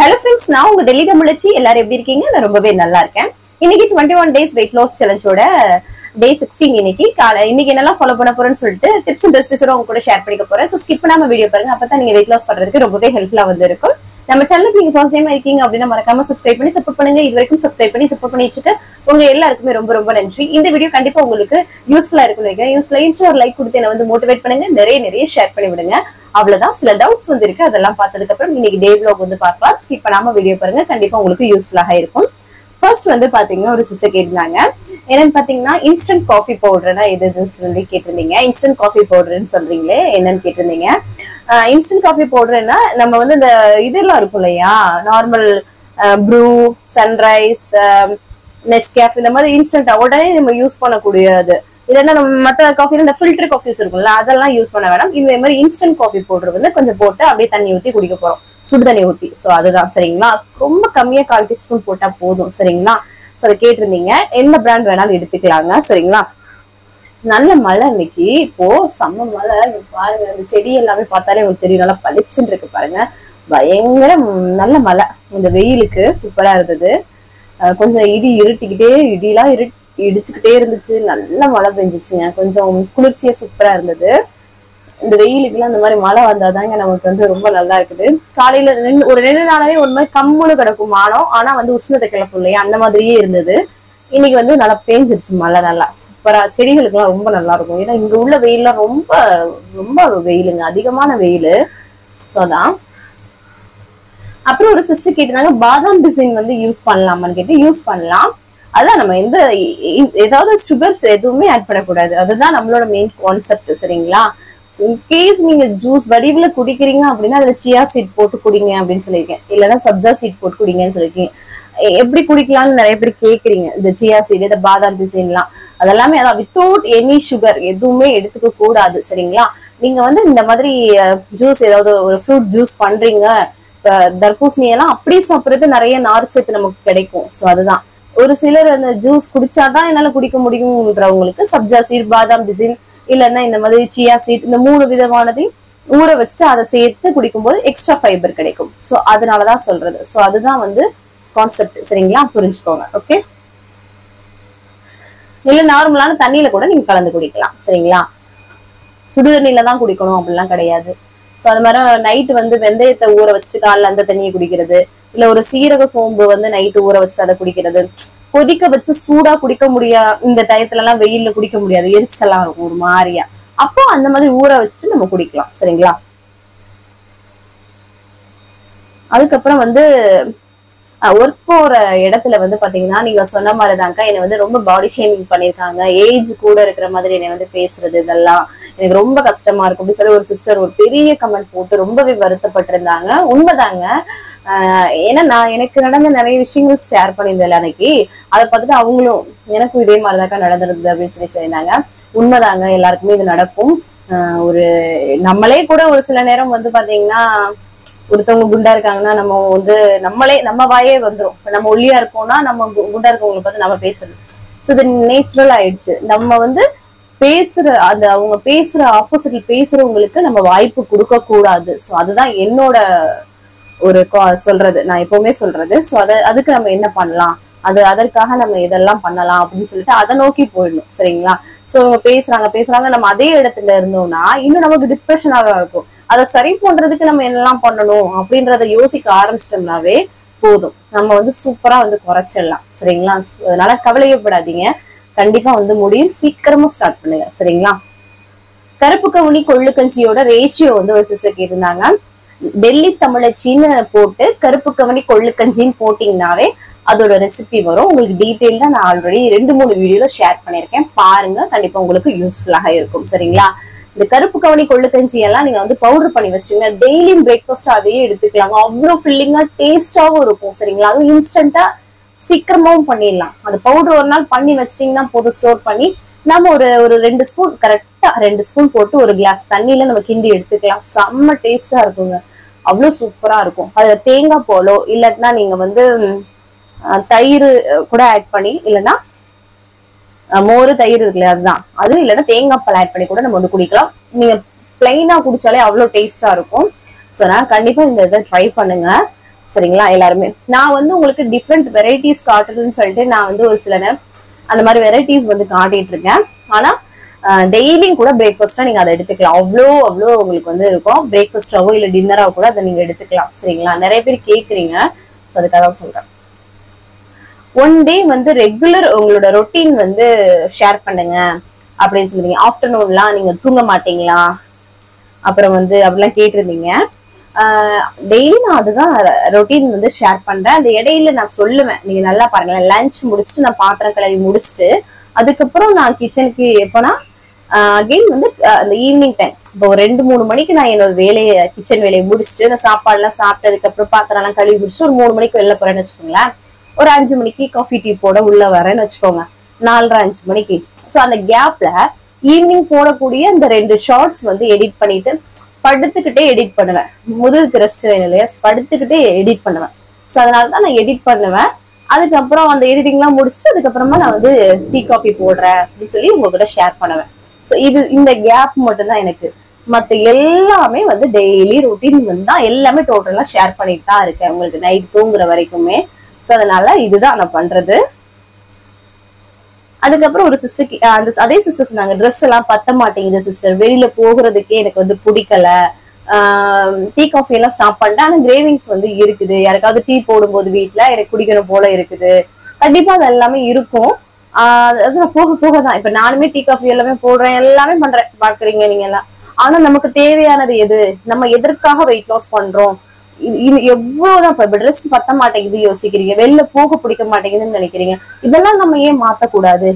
Hello friends, நான் உங்க டெல்லி தமிழச்சி. எல்லாரும் எப்படி இருக்கீங்க? நான் ரொம்பவே நல்லா இருக்கேன். இன்னைக்கு 21 days weight loss challenge ஓட day 16 இன்னைக்கு என்னெல்லாம் ஃபாலோ பண்ண போறேன்னு சொல்லிட்டு டிப்ஸ் அண்ட் ரெசிபிஸோட உங்க கூட ஷேர் பண்ணிக்க போறேன். சோ ஸ்கிப் பண்ணாம வீடியோ பாருங்க. அப்பதான் நீங்க weight loss பண்றதுக்கு ரொம்பவே ஹெல்ப்ஃபுல்லா இருக்கும். நம்ம சேனலுக்கு நீங்க ஃபர்ஸ்ட் டைம் இருக்கீங்க அப்படின்னா மறக்காம சப்ஸ்கிரைப் பண்ணி சப்போர்ட் பண்ணுங்க. இது வரைக்கும் சப்ஸ்கிரைப் பண்ணி சப்போர்ட் பண்ணி வச்சுட்டு உங்க எல்லாருக்குமே ரொம்ப ரொம்ப நன்றி. இந்த வீடியோ கண்டிப்பா உங்களுக்கு யூஸ்ஃபுல்லா இருக்கும்னு நினைக்கிறேன். யூஸ்ஃபுல்லா ஒரு லைக் கொடுத்து என்ன வந்து மோட்டிவேட் பண்ணுங்க. நிறைய ஷேர் பண்ணி விடுங்க. அவ்வளவுதான். சில டவுட்ஸ் வந்து இருக்கு, அதெல்லாம் பார்த்ததுக்கு அப்புறம் இன்னைக்கு டே vlog வந்து பார்க்கலாம். ஸ்கிப் பண்ணாம வீடியோ பாருங்க, கண்டிப்பா உங்களுக்கு யூஸ்ஃபுல்லாக இருக்கும். ஃபர்ஸ்ட் வந்து பாத்தீங்கன்னா ஒரு சிஸ்டர் கேட்டிருந்தாங்க, என்னன்னு பாத்தீங்கன்னா இன்ஸ்டன்ட் காஃபி பவுடர்னா எதுன்னு சொல்லி கேட்டிருந்தீங்க. இன்ஸ்டன்ட் காஃபி பவுடர்ன்னு சொல்றீங்களே என்னன்னு கேட்டிருந்தீங்க. இன்ஸ்டன்ட் காஃபி பவுடர்னா நம்ம வந்து இந்த இதெல்லாம் இருக்கும் இல்லையா, நார்மல் ப்ரூ, சன்ரைஸ், நெஸ்கேஃப், இந்த மாதிரி இன்ஸ்டன்ட் உடனே நம்ம யூஸ் பண்ணக்கூடியது. இல்லைன்னா நம்ம மற்ற காஃபில இந்த ஃபில்டர் காஃபிஸ் இருக்கும்ல, அதெல்லாம் யூஸ் பண்ண வேணாம். இந்த மாதிரி இன்ஸ்டன்ட் காஃபி பவுடர் வந்து கொஞ்சம் போட்டு அப்படியே தண்ணி ஊற்றி குடிக்க போறோம், சுடு தண்ணி ஊற்றி. ஸோ அதுதான் சரிங்களா. ரொம்ப கம்மியா 1/4 டீஸ்பூன் போட்டா போதும் சரிங்களா. ஸோ அதை கேட்டிருந்தீங்க. எந்த பிராண்ட் வேணாலும் எடுத்துக்கலாங்க சரிங்களா. நல்ல மழை இன்னைக்கு, இப்போ செம்ம மழை பாருங்க. இந்த செடி எல்லாமே பார்த்தாலே உங்களுக்கு தெரியும், நல்லா பளிச்சுன்னு இருக்கு பாருங்க. பயங்கர நல்ல மழை. இந்த வெயிலுக்கு சூப்பரா இருந்தது. கொஞ்சம் இடியெல்லாம் இடிச்சுக்கிட்டே இருந்துச்சு. நல்ல மழை பெஞ்சிச்சுங்க. கொஞ்சம் குளிர்ச்சியா சூப்பரா இருந்தது. இந்த வெயிலுக்குலாம் இந்த மாதிரி மழை வந்தாதாங்க நமக்கு வந்து ரொம்ப நல்லா இருக்குது. காலையில ஒரு 2 நாளாவே ஒரு மாதிரி கம்முன்னு கிடக்கும் மானம், ஆனா வந்து உஷ்ணத்தை கிளப்பும் இல்லையா, அந்த மாதிரியே இருந்தது. இன்னைக்கு வந்து நல்லா பேஞ்சிருச்சு மழை, நல்லா சூப்பரா. செடிகளுக்கு எல்லாம் ரொம்ப நல்லா இருக்கும். ஏன்னா இங்க உள்ள வெயில்லாம் ரொம்ப ரொம்ப வெயிலுங்க, அதிகமான வெயில். ஸோ அதான். அப்புறம் ஒரு சிஸ்டர் கேட்டிருந்தாங்க, பாதாம் டிசைன் வந்து யூஸ் பண்ணலாமான்னு கேட்டு. யூஸ் பண்ணலாம். அதான் நம்ம ஏதாவது சுகர்ஸ் எதுவுமே ஆட் பண்ணக்கூடாது. அதுதான் நம்மளோட மெயின் கான்செப்ட் சரிங்களா. இன்கேஸ் நீங்க ஜூஸ் வடிவுல குடிக்கிறீங்க அப்படின்னா அதுல சியா சீட் போட்டு குடிங்க அப்படின்னு சொல்லியிருக்கேன். இல்லைன்னா சப்ஜா சீட் போட்டு குடிங்கன்னு சொல்லியிருக்கேன். எப்படி குடிக்கலாம்னு நிறைய பேர் கேக்குறீங்க. இந்த சியா சீட், இந்த பாதாம் பிசின்லாம், அதெல்லாமே அதான் வித்தவுட் எனி சுகர், எதுவுமே எடுத்துக்க கூடாது சரிங்களா. நீங்க வந்து இந்த மாதிரி ஜூஸ், ஏதாவது ஒரு ஃப்ரூட் ஜூஸ் பண்றீங்க, தர்பூசணி எல்லாம் அப்படியே சாப்பிடுறது நிறைய நார்ச்சத்து நமக்கு கிடைக்கும். ஸோ அதுதான். ஒரு சிலர் அந்த ஜூஸ் குடிச்சாதான் என்னால குடிக்க முடியும்ன்றவங்களுக்கு சப்ஜா சீட், பாதாம் பிசின், இல்லைன்னா இந்த மாதிரி சியா சீட், இந்த 3 விதமானதையும் ஊற வச்சுட்டு அதை சேர்த்து குடிக்கும்போது எக்ஸ்ட்ரா ஃபைபர் கிடைக்கும். ஸோ அதனாலதான் சொல்றது. ஸோ அதுதான் வந்து கான்செப்ட் சரிங்களா, புரிஞ்சுக்கோங்க. ஓகே. இல்ல நார்மலான தண்ணியில கூட நீங்க கலந்து குடிக்கலாம் சரிங்களா. சுடு தண்ணியில தான் குடிக்கணும் அப்படிலாம் கிடையாது. ஸோ அது மாதிரி நைட்டு வந்து வெந்தயத்தை ஊற வச்சுட்டு காலைல அந்த தண்ணியை குடிக்கிறது, இல்ல ஒரு சீரக சோம்பு வந்து நைட்டு ஊற வச்சுட்டு அதை குடிக்கிறது. கொதிக்க வச்சு சூடா குடிக்க முடியாது, இந்த டயத்துல எல்லாம் வெயில்ல குடிக்க முடியாது, எரிச்சலாம் இருக்கும் ஒரு மாதிரியா. அப்போ அந்த மாதிரி ஊற வச்சுட்டு நம்ம குடிக்கலாம் சரிங்களா. அதுக்கப்புறம் வந்து ஒர்க் போற இடத்துல வந்து பாத்தீங்கன்னா நீங்க சொன்ன மாதிரிதான்க்கா, என்னை வந்து ரொம்ப பாடி ஷேமிங் பண்ணிருக்காங்க. ஏஜ் கூட இருக்கிற மாதிரி என்னை வந்து பேசுறது, இதெல்லாம் எனக்கு ரொம்ப கஷ்டமா இருக்கும் அப்படின்னு சொல்லி ஒரு சிஸ்டர் ஒரு பெரிய கமெண்ட் போட்டு ரொம்பவே வருத்தப்பட்டிருந்தாங்க. உண்மைதாங்க. ஏன்னா எனக்கு நடந்த நிறைய விஷயங்கள் ஷேர் பண்ணியிருந்தேன் அன்னைக்கு. அதை பார்த்துட்டு அவங்களும் எனக்கும் இதே மாதிரிதாக்கா நடந்திருந்தது அப்படின்னு சொல்லி சொல்லியிருந்தாங்க. உண்மைதாங்க, எல்லாருக்குமே இது நடக்கும். ஒரு நம்மளே கூட ஒரு சில நேரம் வந்து பாத்தீங்கன்னா, ஒருத்தவங்க குண்டா இருக்காங்கன்னா நம்ம வந்து நம்ம வாயே வந்துரும். நம்ம ஒல்லியா இருக்கோம்னா நம்ம குண்டா இருக்கவங்களை பார்த்து நம்ம பேசுறது. ஸோ இது நேச்சுரல் ஆயிடுச்சு. நம்ம வந்து பேசுற அவங்க பேசுற ஆப்போசிட்ல பேசுறவங்களுக்கு நம்ம வாய்ப்பு கொடுக்க கூடாது. ஸோ அதுதான் என்னோட ஒரு சொல்றது, நான் எப்பவுமே சொல்றது. ஸோ அதுக்கு நம்ம என்ன பண்ணலாம், அதற்காக நம்ம இதெல்லாம் பண்ணலாம் அப்படின்னு சொல்லிட்டு அதை நோக்கி போயிடணும் சரிங்களா. ஸோ அவங்க பேசுறாங்க, நம்ம அதே இடத்துல இருந்தோம்னா இன்னும் நமக்கு டிப்ரெஷனாக இருக்கும். அதை சரி பண்றதுக்கு நம்ம என்னெல்லாம் பண்ணணும் அப்படின்றத யோசிக்க ஆரம்பிச்சிட்டோம்னாவே போதும், நம்ம வந்து சூப்பரா வந்து குறைச்சிடலாம் சரிங்களா. அதனால கவலையப்படாதீங்க, கண்டிப்பா வந்து முடியும். சீக்கிரமா ஸ்டார்ட் பண்ணுங்க சரிங்களா. கருப்பு கவுனி கொள்ளு கஞ்சியோட ரேஷியோ வந்து ஒரு சிஸ்டர் கேட்டிருந்தாங்க. டெல்லி தமிழச்சின்னு போட்டு கருப்பு கவுனி கொள்ளு கஞ்சின்னு போட்டீங்கன்னாவே அதோட ரெசிபி வரும். உங்களுக்கு டீட்டெயில்டா நான் ஆல்ரெடி 2-3 வீடியோல ஷேர் பண்ணிருக்கேன், பாருங்க. கண்டிப்பா உங்களுக்கு யூஸ்ஃபுல்லாக இருக்கும் சரிங்களா. இந்த கருப்பு கவுனி கொள்ளு கஞ்சி எல்லாம் நீங்க வந்து பவுடர் பண்ணி வச்சிட்டீங்கன்னா டெய்லியும் பிரேக்ஃபாஸ்ட் அதையே எடுத்துக்கலாங்க. அவ்வளவு ஃபில்லிங்கா டேஸ்டாவும் இருக்கும் சரிங்களா. அதுவும் இன்ஸ்டன்டா சீக்கிரமாவும் பண்ணிடலாம். அந்த பவுடர் ஒரு நாள் பண்ணி வச்சிட்டீங்கன்னா போதும், ஸ்டோர் பண்ணி நம்ம ஒரு 2 ஸ்பூன், கரெக்டா 2 ஸ்பூன் போட்டு ஒரு கிளாஸ் தண்ணியில நம்ம கிண்டி எடுத்துக்கலாம். செம்ம டேஸ்டா இருக்குங்க, அவ்வளவு சூப்பரா இருக்கும். அது தேங்காய் போலோ இல்லைன்னா நீங்க வந்து தயிர் கூட ஆட் பண்ணி, இல்லைன்னா மோரு தயிர் இருக்குல்ல அதுதான், அது இல்லைன்னா தேங்காய் பால் ஆட் பண்ணி கூட நம்ம வந்து குடிக்கலாம். நீங்க பிளைனா குடிச்சாலே அவ்வளவு டேஸ்டா இருக்கும். சோ நான் கண்டிப்பா இந்த இதை ட்ரை பண்ணுங்க. சரிங்களா? எல்லாருமே நான் வந்து உங்களுக்கு டிஃப்ரெண்ட் வெரைட்டிஸ் காட்டுறதுன்னு சொல்லிட்டு நான் வந்து ஒரு சில நேரம் அந்த மாதிரி வெரைட்டிஸ் வந்து காட்டிட்டு இருக்கேன். ஆனா டெய்லியும் கூட பிரேக்ஃபாஸ்டா நீங்க அதை எடுத்துக்கலாம். அவ்வளோ உங்களுக்கு வந்து இருக்கும். பிரேக்ஃபாஸ்டாவோ இல்ல டின்னராவோ கூட அதை நீங்க எடுத்துக்கலாம். சரிங்களா? நிறைய பேர் கேக்குறீங்க, அதுக்காக சொல்றேன். ஒன் டே வந்து ரெகுலர் உங்களோட ரொட்டீன் வந்து ஷேர் பண்ணுங்க அப்படின்னு சொல்லுவீங்க. ஆஃப்டர்நூன்லாம் நீங்க தூங்க மாட்டீங்களா, அப்புறம் வந்து அப்படிலாம் கேட்டிருந்தீங்க. டெய்லி நான் அதுதான் ரொட்டீன் வந்து ஷேர் பண்றேன். அந்த இடையில நான் சொல்லுவேன், நீங்க நல்லா பாருங்க, லஞ்ச் முடிச்சுட்டு நான் பாத்திரம் கழுவி முடிச்சுட்டு அதுக்கப்புறம் நான் கிச்சனுக்கு எப்போனா அகெயின் வந்து அந்த ஈவினிங் டைம் இப்போ 2-3 மணிக்கு நான் என்னோட வேலையை கிச்சன் வேலையை முடிச்சுட்டு நான் சாப்பாடு எல்லாம் சாப்பிட்டதுக்கு அப்புறம் பாத்திரம் எல்லாம் கழுவி முடிச்சுட்டு ஒரு 3 மணிக்கு வெளில போறேன்னு வச்சுக்கோங்களேன். ஒரு 5 மணிக்கு காஃபி டீ போட உள்ள வரேன்னு வச்சுக்கோங்க, 4:30-5 மணிக்கு. ஸோ அந்த கேப்ல ஈவினிங் போடக்கூடிய அந்த 2 ஷார்ட்ஸ் வந்து எடிட் பண்ணிட்டு படுத்துக்கிட்டே எடிட் பண்ணுவேன். முதுகுக்கு ரெஸ்ட் வேணும் இல்லையா, படுத்துக்கிட்டே எடிட் பண்ணுவேன். ஸோ அதனாலதான் நான் எடிட் பண்ணுவேன். அதுக்கப்புறம் அந்த எடிட்டிங் எல்லாம் முடிச்சுட்டு அதுக்கப்புறமா நான் வந்து டீ காஃபி போடுறேன் அப்படின்னு சொல்லி உங்ககிட்ட ஷேர் பண்ணுவேன். ஸோ இந்த கேப் மட்டும் தான் எனக்கு. மற்ற எல்லாமே வந்து டெய்லி ரொட்டீன் வந்து தான் எல்லாமே டோட்டலா ஷேர் பண்ணிட்டு தான் இருக்கேன் உங்களுக்கு நைட் தூங்குற வரைக்குமே. ஸோ அதனால இதுதான் நான் பண்றது. அதுக்கப்புறம் ஒரு சிஸ்டர் அதே சிஸ்டர் சொன்னாங்க, ட்ரெஸ் எல்லாம் பத்த மாட்டேங்குது சிஸ்டர், வெளியில போகிறதுக்கே எனக்கு வந்து பிடிக்கல, டீ காஃபி எல்லாம் ஸ்டாப் பண்ணிட்டேன், ஆனா கிரேவிங்ஸ் வந்து இருக்குது, யாருக்காவது டீ போடும்போது வீட்டுல எனக்கு குடிக்கணும் போல இருக்குது. கண்டிப்பா அது எல்லாமே இருக்கும். அது போக போக தான். இப்ப நானுமே டீ காஃபி எல்லாமே போடுறேன், எல்லாமே பண்றேன், பாக்குறீங்க நீங்க எல்லாம். ஆனா நமக்கு தேவையானது எது, நம்ம எதற்காக வெயிட் லாஸ் பண்றோம், இது எவ்வளவுதான். இப்ப ட்ரெஸ் பத்த மாட்டேங்குது யோசிக்கிறீங்க, வெளில போக பிடிக்க மாட்டேங்குதுன்னு நினைக்கிறீங்க. இதெல்லாம் நம்ம ஏன் மாத்தக்கூடாது?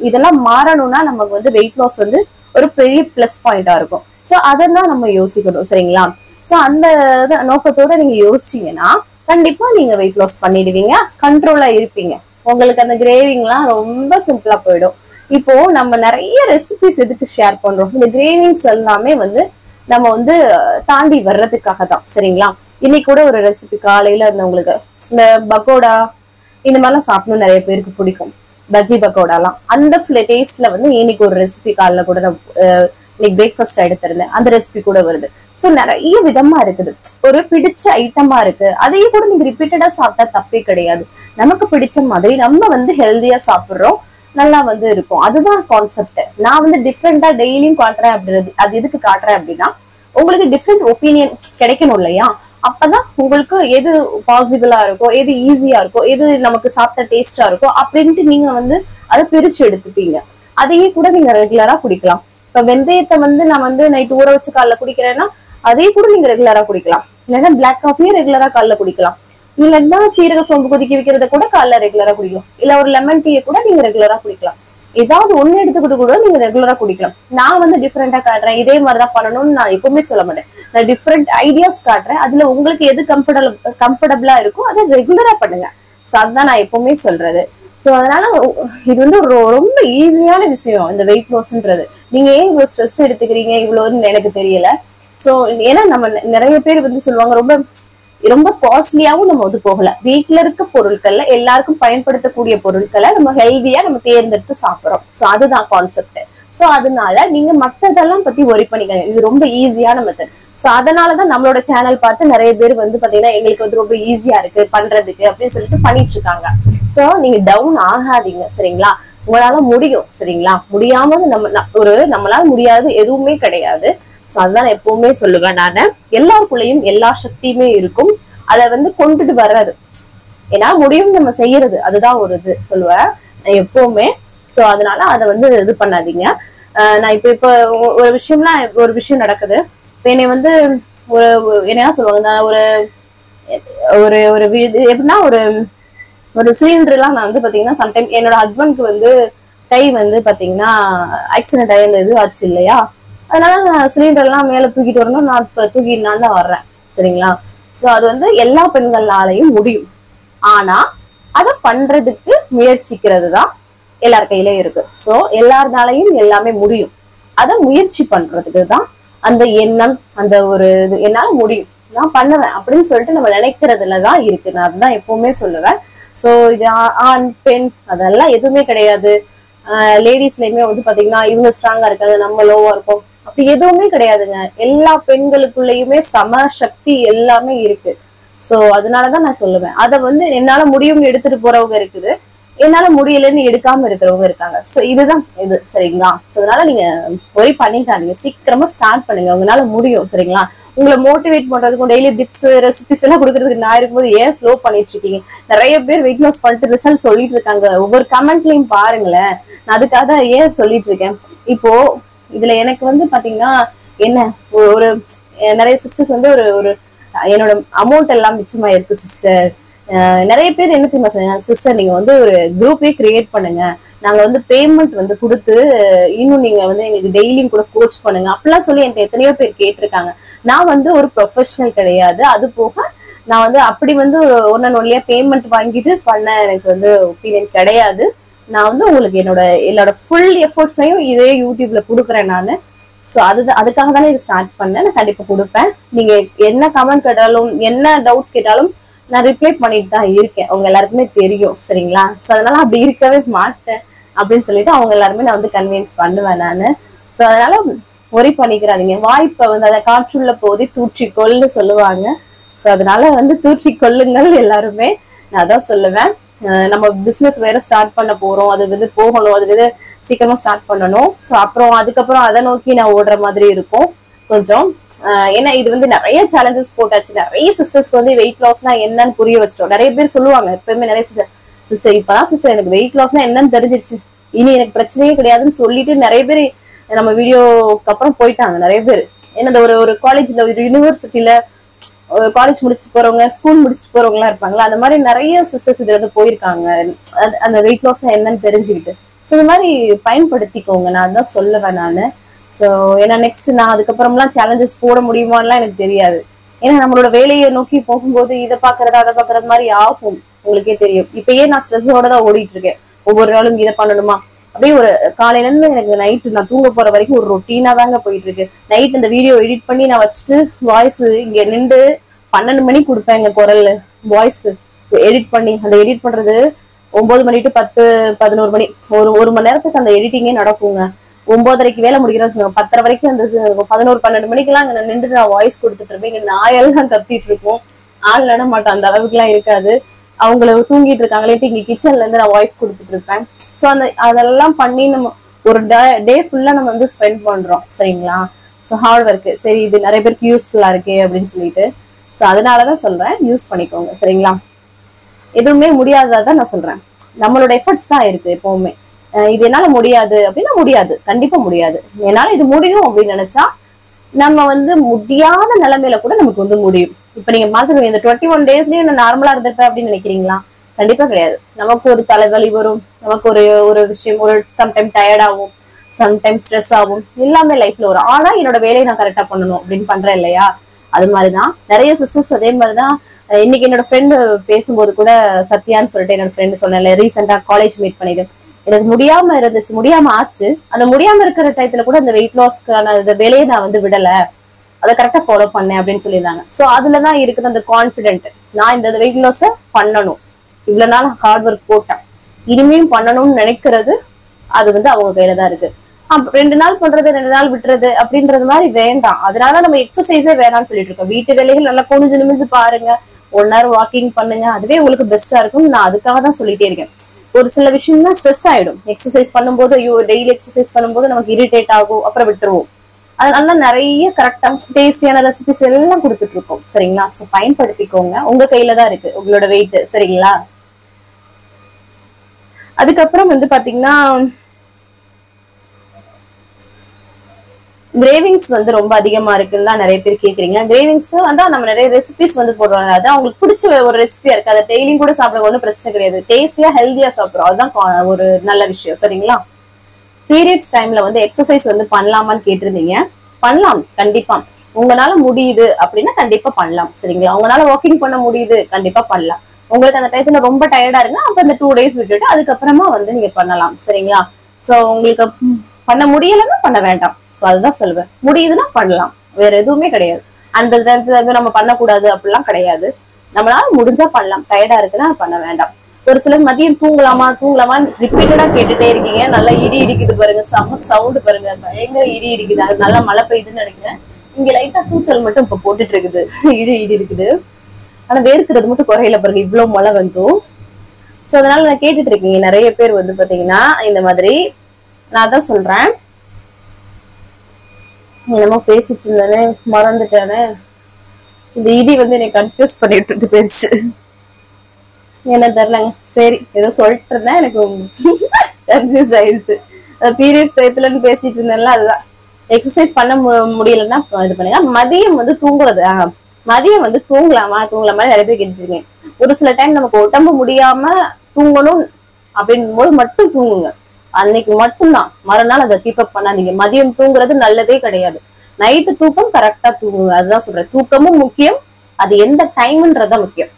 இதெல்லாம் மாறணும்னா நமக்கு வந்து வெயிட் லாஸ் வந்து ஒரு பெரிய பிளஸ் பாயிண்டா இருக்கும். சோ அதெல்லாம் நம்ம யோசிக்கணும். சரிங்களா? சோ அந்த நோக்கத்தோட நீங்க யோசிச்சீங்கன்னா கண்டிப்பா நீங்க வெயிட் லாஸ் பண்ணிடுவீங்க, கண்ட்ரோலா இருப்பீங்க. உங்களுக்கு அந்த கிரேவிங் எல்லாம் ரொம்ப சிம்பிளா போயிடும். இப்போ நம்ம நிறைய ரெசிபிஸ் எதுக்கு ஷேர் பண்றோம், இந்த கிரேவிங்ஸ் எல்லாமே வந்து நம்ம வந்து தாண்டி வர்றதுக்காக தான். சரிங்களா? இன்னைக்கு கூட ஒரு ரெசிபி காலையில இருந்தவங்களுக்கு இந்த பக்கோடா இந்த மாதிரிலாம் சாப்பிடணும் நிறைய பேருக்கு பிடிக்கும், பஜ்ஜி பக்கோடாலாம். அந்த டேஸ்ட்ல வந்து இன்னைக்கு ஒரு ரெசிபி காலைல கூட நான் இன்னைக்கு பிரேக்ஃபாஸ்ட் எடுத்திருந்தேன், அந்த ரெசிபி கூட வருது. ஸோ நிறைய விதமா இருக்குது, ஒரு பிடிச்ச ஐட்டமா இருக்கு, அதையும் கூட நீங்க ரிப்பீட்டடா சாப்பிட்டா தப்பே கிடையாது. நமக்கு பிடிச்ச மாதிரி நம்ம வந்து ஹெல்தியா சாப்பிடுறோம், நல்லா வந்து இருக்கும். அதுதான் கான்செப்ட். நான் வந்து டிஃப்ரெண்டா டெய்லியும் காட்டுறேன் அப்படின்றது, அது எதுக்கு காட்டுறேன் அப்படின்னா உங்களுக்கு டிஃப்ரெண்ட் ஒப்பீனியன் கிடைக்கணும் இல்லையா? அப்பதான் உங்களுக்கு எது பாசிபிளா இருக்கோ, எது ஈஸியா இருக்கோ, எது நமக்கு சாப்பிட்ட டேஸ்டா இருக்கோ அப்படின்ட்டு நீங்க வந்து அதை பிரிச்சு எடுத்துப்பீங்க. அதையே கூட நீங்க ரெகுலரா குடிக்கலாம். இப்ப வெந்தயத்தை வந்து நான் வந்து நைட் ஊற வச்சு காலைல குடிக்கிறேன்னா அதையே கூட நீங்க ரெகுலரா குடிக்கலாம். இல்லைன்னா பிளாக் காஃபியே ரெகுலரா காலைல குடிக்கலாம். இல்லைன்னா சீரக சோம்பு கொதிக்க வைக்கிறத கூட காலைல ரெகுலரா குடிக்கலாம். இல்ல ஒரு லெமன் டீயை கூட நீங்க ரெகுலரா குடிக்கலாம். ஏதாவது ஒண்ணு எடுத்துக்கிட்டு கூட நீங்க ரெகுலரா குடிக்கலாம். நான் வந்து டிஃப்ரெண்டா காட்டுறேன், இதே மாதிரிதான் பண்ணணும்னு நான் எப்பவுமே சொல்ல மாட்டேன். நான் டிஃப்ரெண்ட் ஐடியாஸ் காட்டுறேன், அதுல உங்களுக்கு எது கம்ஃபர்டபுளா இருக்கோ அதை ரெகுலரா பண்ணுங்க. சோ அதுதான் நான் எப்பவுமே சொல்றது. சோ அதனால இது வந்து ரொம்ப ஈஸியான விஷயம் இந்த வெயிட் லாஸ்ன்றது. நீங்க ஏன் இவ்வளவு ஸ்ட்ரெஸ் எடுத்துக்கிறீங்க இவ்வளவுன்னு எனக்கு தெரியல. சோ ஏன்னா நம்ம நிறைய பேர் வந்து சொல்லுவாங்க ரொம்ப ரொம்ப காஸ்ட்லியாவும் நம்ம வந்து போகல, வீட்டுல இருக்க பொருட்கள்ல எல்லாருக்கும் பயன்படுத்தக்கூடிய பொருட்களை நம்ம ஹெல்தியா நம்ம தேர்ந்தெடுத்து சாப்பிடுறோம். சோ அதுதான் கான்செப்ட். சோ அதனால நீங்க மத்ததெல்லாம் பத்தி ஒரி பண்ணிக்கங்க, இது ரொம்ப ஈஸியான மெத்தட். சோ அதனாலதான் நம்மளோட சேனல் பார்த்து நிறைய பேர் வந்து பாத்தீங்கன்னா எங்களுக்கு வந்து ரொம்ப ஈஸியா இருக்கு பண்றதுக்கு அப்படின்னு சொல்லிட்டு பண்ணிட்டு இருக்காங்க. சோ நீங்க டவுன் ஆகாதீங்க. சரிங்களா? உங்களால முடியும். சரிங்களா? முடியாம நம்மளால முடியாது எதுவுமே கிடையாது. அதுதான் எப்பவுமே சொல்லுவேன் நானு. எல்லாருக்குள்ளயும் எல்லா சக்தியுமே இருக்கும், அதை வந்து கொண்டுட்டு வர்றது ஏன்னா முடியும் நம்ம செய்யறது, அதுதான் ஒரு இது சொல்லுவேன் எப்பவுமே. சோ அதனால அதை வந்து இது பண்ணாதீங்க. நான் இப்ப ஒரு விஷயம் நடக்குது. என்னை வந்து என்ன சொல்லுவாங்க, நான் ஒரு ஒரு எப்படின்னா ஒரு சிலிண்டர் எல்லாம் நான் வந்து பாத்தீங்கன்னா சம்டைம் என்னோட ஹஸ்பண்ட்க்கு வந்து கை வந்து பாத்தீங்கன்னா ஆக்சிடென்ட் ஆகி இந்த இது ஆச்சு இல்லையா, அதனால நான் சிலிண்டர் எல்லாம் மேல தூக்கிட்டு வரணும், நான் இப்ப தூக்கிட்டு தான் வர்றேன். சரிங்களா? சோ அது வந்து எல்லா பெண்களாலையும் முடியும். ஆனா அதை பண்றதுக்கு முயற்சிக்கிறது தான் எல்லார் கையிலயும் இருக்கு. சோ எல்லாருனாலையும் எல்லாமே முடியும். அதை முயற்சி பண்றதுக்கு தான் அந்த எண்ணம், அந்த ஒரு இது என்னால முடியும் நான் பண்ணுவேன் அப்படின்னு சொல்லிட்டு நம்ம நினைக்கிறதுலதான் இருக்கு. நான் அதுதான் எப்பவுமே சொல்லுவேன். சோ இது ஆண் பெண் அதெல்லாம் எதுவுமே கிடையாது. லேடிஸ்லயுமே வந்து பாத்தீங்கன்னா இவங்க ஸ்ட்ராங்கா இருக்காது நம்ம லோவா இருக்கும் அப்படி எதுவுமே கிடையாதுங்க. எல்லா பெண்களுக்குள்ளயுமே சம சக்தி எல்லாமே இருக்கு. சோ அதனாலதான் நான் சொல்லுவேன். அதை வந்து என்னால முடியும்னு எடுத்துட்டு போறவங்க இருக்குது, என்னால முடியலன்னு எடுக்காம இருக்கிறவங்க இருக்காங்க. சோ இதுதான் இது, சரிங்களா? சோ அதனால நீங்க ஒரே பண்ணிக்காதீங்க, சீக்கிரமா ஸ்டார்ட் பண்ணுங்க, உங்களால முடியும், சரிங்களா? உங்களை மோட்டிவேட் பண்றதுக்கும் டெய்லி டிப்ஸ் ரெசிபிஸ் எல்லாம் கொடுக்கறதுக்கு நான் இருக்கும்போது ஏன் ஸ்லோ பண்ணிட்டு இருக்கீங்க? நிறைய பேர் வெயிட் லாஸ் பண்ணிட்டு ரிசல்ட் சொல்லிட்டு இருக்காங்க, ஒவ்வொரு கமெண்ட்லயும் பாருங்களேன். நான் அதுக்காக ஏன் சொல்லிட்டு இருக்கேன். இப்போ இதுல எனக்கு வந்து பாத்தீங்கன்னா என்ன, ஒரு நிறைய சிஸ்டர்ஸ் வந்து ஒரு ஒரு என்னோட அமௌண்ட் எல்லாம் மிச்சமா இருக்கு சிஸ்டர். நிறைய பேர் என்ன தெரியுமா சொன்னாங்க, சிஸ்டர் நீங்க வந்து ஒரு குரூப்பே கிரியேட் பண்ணுங்க, நாங்க வந்து பேமெண்ட் வந்து கொடுத்து இன்னும் நீங்க வந்து எங்களுக்கு டெய்லியும் கூட கோச் பண்ணுங்க அப்படிலாம் சொல்லி என்கிட்ட எத்தனையோ பேர் கேட்டிருக்காங்க. நான் வந்து ஒரு ப்ரொஃபஷனல் கிடையாது, அது போக நான் வந்து அப்படி வந்து ஒன்லியா பேமெண்ட் வாங்கிட்டு பண்ண எனக்கு வந்து ஒப்பீனியன் கிடையாது. நான் வந்து உங்களுக்கு என்னோட ஃபுல் எஃபர்ட்ஸையும் இதே யூடியூப்ல கொடுக்குறேன் நானு. சோ அதுக்காக தானே இது ஸ்டார்ட் பண்ணேன். நான் கண்டிப்பா கொடுப்பேன். நீங்க என்ன கமெண்ட் கேட்டாலும் என்ன டவுட்ஸ் கேட்டாலும் நான் ரிப்ளை பண்ணிட்டு தான் இருக்கேன், அவங்க எல்லாருக்குமே தெரியும், சரிங்களா? சோ அதனால அப்படி இருக்கவே மாட்டேன் அப்படின்னு சொல்லிட்டு அவங்க எல்லாருமே நான் வந்து கன்வின்ஸ் பண்ணுவேன் நானு. சோ அதனால ஒரே பண்ணிக்கிறாதீங்க. வாய்ப்பை வந்து அதை காற்றுள்ள போதே தூற்றிக்கொள்னு சொல்லுவாங்க. சோ அதனால வந்து தூற்றி கொள்ளுங்கள் எல்லாருமே, நான் அதான் சொல்லுவேன். நம்ம பிசினஸ் வேற ஸ்டார்ட் பண்ண போறோம், அது வந்து போகணும், அது வந்து சீக்கிரமா ஸ்டார்ட் பண்ணணும். சோ அப்புறம் அதுக்கப்புறம் அதை நோக்கி நான் ஓடுற மாதிரி இருக்கும் கொஞ்சம். ஏன்னா இது வந்து நிறைய சேலஞ்சஸ் போட்டாச்சு, நிறைய சிஸ்டர்ஸ்க்கு வந்து வெயிட் லாஸ்னா என்னன்னு புரிய வச்சிட்டோம். நிறைய பேர் சொல்லுவாங்க எப்பவுமே, நிறைய சிஸ்டர் இப்பதான் சிஸ்டர் எனக்கு வெயிட் லாஸ்னா என்னன்னு தெரிஞ்சிருச்சு, இனி எனக்கு பிரச்சனையே கிடையாதுன்னு சொல்லிட்டு நிறைய பேர் நம்ம வீடியோக்கு அப்புறம் போயிட்டாங்க. நிறைய பேர் என்ன ஒரு காலேஜ்ல ஒரு யூனிவர்சிட்டியில காலேஜ் முடிச்சுட்டு போறவங்க, ஸ்கூல் முடிச்சுட்டு போறவங்க எல்லாம் இருப்பாங்களா, அந்த மாதிரி நிறைய சிஸ்டர்ஸ் இதுல இருந்து போயிருக்காங்க அந்த வெயிட் லாஸ் என்னன்னு தெரிஞ்சுக்கிட்டு. சோ இந்த மாதிரி பயன்படுத்திக்கோங்க, நான் தான் சொல்லுவேன் நானு. சோ ஏன்னா நெக்ஸ்ட் நான் அதுக்கப்புறம்லாம் சேலஞ்சஸ் போட முடியுமான்லாம் எனக்கு தெரியாது. ஏன்னா நம்மளோட வேலையை நோக்கி போகும்போது இதை பாக்குறது அதை பாக்குறது மாதிரி ஆகும், உங்களுக்கே தெரியும். இப்பயே நான் ஸ்ட்ரெஸ்ஸோட தான் ஓடிட்டு இருக்கேன், ஒவ்வொரு நாளும் இதை பண்ணணுமா அப்படியே ஒரு காலையில இருந்து எனக்கு நைட்டு நான் தூங்க போற வரைக்கும் ஒரு ரொட்டீனா தாங்க போயிட்டு இருக்கு. நைட் இந்த வீடியோ எடிட் பண்ணி நான் வச்சுட்டு வாய்ஸ் இங்க நின்று 12 மணிக்கு கொடுப்பேன், எங்க குரல் வாய்ஸ் எடிட் பண்ணி, அந்த எடிட் பண்றது 9 மணி டு 10-11 மணி, ஒரு மணி நேரத்துக்கு அந்த எடிட்டிங்கே நடக்குங்க. 9:30க்கு வேலை முடிக்கிறேன்னு சொல்லுவாங்க, 10:30 வரைக்கும் அந்த 11-12 மணிக்கெல்லாம் அங்க நின்றுட்டு நான் வாய்ஸ் கொடுத்துட்டு இருப்பேன். இங்க நாயெல்லாம் கத்திட்டு இருக்கும், ஆள் நட மாட்டேன், அந்த அளவுக்கு எல்லாம் இருக்காது. அவங்கள தூங்கிட்டு இருக்காங்களேட்டு இங்க கிச்சன்ல இருந்து நான் வாய்ஸ் கொடுத்துட்டு இருப்பேன். சோ அதெல்லாம் பண்ணி நம்ம ஒரு டே ஃபுல்லா நம்ம வந்து ஸ்பெண்ட் பண்றோம், சரிங்களா? சோ ஹார்ட் ஒர்க், சரி இது நிறைய பேருக்கு யூஸ்ஃபுல்லா இருக்கே அப்படின்னு சொல்லிட்டு சோ அதனாலதான் சொல்றேன், யூஸ் பண்ணிக்கோங்க, சரிங்களா? எதுவுமே முடியாததான் நான் சொல்றேன், நம்மளோட எஃபர்ட்ஸ் தான் இருக்கு எப்பவுமே. இது என்னால முடியாது அப்படின்னா முடியாது, கண்டிப்பா முடியாது. என்னால இது முடியும் அப்படின்னு நினைச்சா நம்ம வந்து முடியாத நிலைமையில கூட நமக்கு வந்து முடியும். இப்ப நீங்க பாத்துக்கோங்க, இந்த 21 டேஸ்லயும் நான் நார்மலா இருந்திருப்பேன் அப்படின்னு நினைக்கிறீங்களா? கண்டிப்பா கிடையாது. நமக்கு ஒரு தலைவலி வரும், நமக்கு ஒரு விஷயம் ஒரு சம்டைம் டயர்ட் ஆகும், சம்டைம் ஸ்ட்ரெஸ் ஆகும், எல்லாமே லைஃப்ல வரும். ஆனா என்னோட வேலையை நான் கரெக்டா பண்ணணும் அப்படின்னு பண்றேன் இல்லையா? அது மாதிரிதான் நிறைய சிஸ்டர்ஸ் அதே மாதிரிதான். இன்னைக்கு என்னோட ஃப்ரெண்டு பேசும்போது கூட, சத்யான்னு சொல்லிட்டு என்னோட ஃப்ரெண்டு சொன்னேன்ல, ரீசெண்டா காலேஜ் மீட் பண்ணிட்டு எனக்கு முடியாம இருந்துச்சு, முடியாம ஆச்சு. அந்த முடியாம இருக்கிற டயத்துல கூட அந்த வெயிட் லாஸ்க்கான வேலையை நான் வந்து விடல, அதை கரெக்டா ஃபாலோ பண்ணேன் அப்படின்னு சொல்லியிருந்தாங்க. சோ அதுலதான் இருக்குது அந்த கான்பிடென்ட், நான் இந்த வெயிட் லாஸ பண்ணணும், இவ்வளவு நாள் ஹார்ட் ஒர்க் போட்டேன், இனிமேயும் பண்ணணும்னு நினைக்கிறது அது வந்து அவங்க கையில தான் இருக்கு. 2 நாள் பண்றது 2 நாள் விட்டுறது அப்படின்றது மாதிரி வேண்டாம். அதனால நம்ம எக்ஸசைஸே வேணாம்னு சொல்லிட்டு இருக்கோம். வீட்டு வேலைகள் நல்லா கொஞ்சம் நிமிர்ந்து பாருங்க, 1 hour வாக்கிங் பண்ணுங்க, அதுவே உங்களுக்கு பெஸ்டா இருக்கும். நான் அதுக்காக தான் சொல்லிட்டே இருக்கேன். ஒரு சில விஷயம்னா ஸ்ட்ரெஸ் ஆயிடும் எக்ஸசைஸ் பண்ணும்போது, ஐயோ டெய்லி எக்ஸசைஸ் பண்ணும்போது நமக்கு இரிட்டேட் ஆகும், அப்புறம் விட்டுருவோம். அதனால நிறைய கரெக்டா டேஸ்டியான ரெசிபிஸ் எல்லாம் கொடுத்துட்டு இருக்கோம், சரிங்களா? சோ பயன்படுத்திக்கோங்க, உங்க கையில தான் இருக்கு உங்களோட வெயிட், சரிங்களா? அதுக்கப்புறம் வந்து பாத்தீங்கன்னா கிரேவிங்ஸ் வந்து ரொம்ப அதிகமா இருக்குன்னு தான் நிறைய பேர் கேக்குறீங்க. கிரேவிங்ஸ் அதான் நம்ம நிறைய ரெசிபிஸ் வந்து போடுறாங்க, அதான் உங்களுக்கு பிடிச்ச ஒரு ரெசிபியா இருக்கு, அதை டெய்லியும் கூட சாப்பிட ஒன்றும் பிரச்சனை கிடையாது. டேஸ்டியா ஹெல்தியா சாப்பிடுறோம், அதுதான் ஒரு நல்ல விஷயம், சரிங்களா? பீரியட்ஸ் டைம்ல வந்து எக்ஸசைஸ் வந்து பண்ணலாமான்னு கேட்டிருந்தீங்க. பண்ணலாம், கண்டிப்பா. உங்களால முடியுது அப்படின்னா கண்டிப்பா பண்ணலாம், சரிங்களா? உங்களால வாக்கிங் பண்ண முடியுது, கண்டிப்பா பண்ணலாம். உங்களுக்கு அந்த டயத்துல ரொம்ப டயர்டா இருக்குன்னா அப்ப அந்த 2 days விட்டுட்டு அதுக்கப்புறமா வந்து நீங்க பண்ணலாம், சரிங்களா? சோ உங்களுக்கு பண்ண முடியலன்னா பண்ண வேண்டாம். சோ அதுதான் சொல்லுவேன், முடியுதுன்னா பண்ணலாம், வேற எதுவுமே கிடையாது. அந்த நேரத்துல நம்ம பண்ணக்கூடாது அப்படிலாம் கிடையாது, நம்மளால முடிஞ்சா பண்ணலாம். டயர்டா இருக்குன்னா பண்ண வேண்டாம். ஒரு சிலர் மதியம் தூங்கலாமான்னு ரிப்பீட்டடா கேட்டுட்டே இருக்கீங்க. நல்லா இடி இடிக்குது பாருங்க, செம்ம சவுண்ட் பாருங்க, பயங்கர இடி இடிக்குது. அது நல்லா மழை பெய்யுதுன்னு நினைக்கிறேன். இங்க லைட்டா தூக்கல் மட்டும் இப்ப போட்டுட்டு இருக்குது, இடி இருக்குது. ஆனா வேர்க்கிறது மட்டும் குறையில பாருங்க, இவ்வளவு மழை வந்தும். சோ அதனால நான் கேட்டுட்டு இருக்கீங்க நிறைய பேர் வந்து பாத்தீங்கன்னா இந்த மாதிரி. நான் தான் சொல்றேன், என்னமோ பேசிட்டு இருந்தேனே மறந்துட்டேனே. இந்த இடி வந்து என்னை கன்ஃபியூஸ் பண்ணிட்டு போயிருச்சு, என்ன தெரியலங்க. சரி ஏதோ சொல்லிட்டு இருந்தேன், எனக்கு கன்ஃபியூஸ் ஆயிடுச்சு. பீரியட்ஸ் டயத்துலன்னு பேசிட்டு இருந்தேன்ல, அதுதான். எக்ஸசைஸ் பண்ண முடியலன்னா இது பண்ணுங்க. மதியம் வந்து தூங்குறது, மதியம் வந்து தூங்கலாமா நிறைய பேர் கேட்டுருக்கீங்க. ஒரு சில டைம் நமக்கு உடம்பு முடியாம தூங்கணும் அப்படின் போது மட்டும் தூங்குங்க, அன்னைக்கு மட்டும்தான். மறுநாள் அதை கீப்அப் பண்ணாதீங்க. மதியம் தூங்குறது நல்லதே கிடையாது. நைட்டு தூக்கம் கரெக்டா தூங்குங்க, அதுதான் சொல்றேன். தூக்கமும் முக்கியம், அது எந்த டைம்ன்றதான் முக்கியம்.